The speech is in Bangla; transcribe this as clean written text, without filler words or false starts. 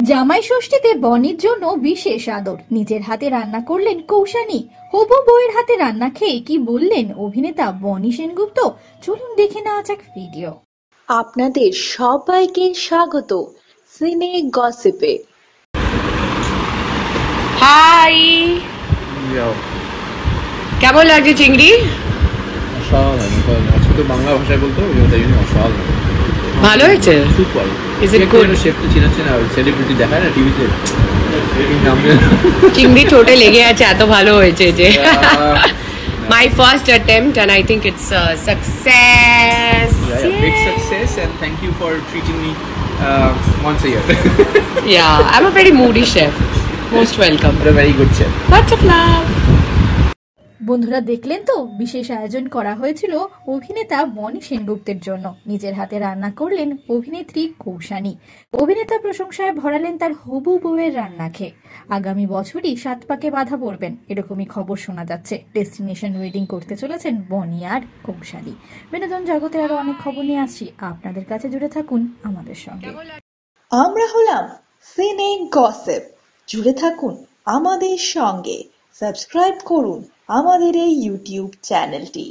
জামাই ষষ্ঠীতে বনির জন্য বিশেষ আদর, নিজের হাতে রান্না করলেন কৌশানী। হবু বউয়ের হাতে রান্না খেয়ে কি বললেন অভিনেতা বনি সেনগুপ্ত, চলুন দেখে নেওয়া যাক ভিডিও। আপনাদের সবাইকে স্বাগত সিনে গসিপে। হাই, কেমন লাগছে চিংড়ি? অসাধারণ। আজকে তো বাংলা ভাষায় বলতে হবে, তাই জন্য অসাধারণ। ভালো হয়েছে। সুপার। Is it good? শেফকে চিনাচ্ছে না, সেলিব্রিটি দেখায় না টিভিতে। চিংড়ি ঠোঁটে লেগে আছে, এত ভালো হয়েছে যে my first attempt and I think it's a success. Big success and thank you for treating me once a year. Yeah, I'm a very moody chef. Most welcome. You're a very good chef. Lots of love. বন্ধুরা দেখলেন তো, বিশেষ আয়োজন করা হয়েছিল অভিনেতা বনি সেনগুপ্তের জন্য। নিজের হাতে রান্না করলেন অভিনেত্রী কৌশানী। অভিনেতা প্রশংসায় ভরালেন তার হবু বউয়ের রান্না খেয়ে। আগামী বছরই 7 পাকে বাধা পড়বেন, এরকমই খবর শোনা যাচ্ছে। ডেস্টিনেশন ওয়েডিং করতে চলেছেন বনি আর কৌশালী। বিনোদন জগতের আরো অনেক খবর নিয়ে আসছি আপনাদের কাছে, জুড়ে থাকুন আমাদের সঙ্গে। আমরা হলাম সিনে গসিপ, জুড়ে থাকুন আমাদের সঙ্গে। সাবস্ক্রাইব করুন আমাদের এই ইউটিউব চ্যানেলটি।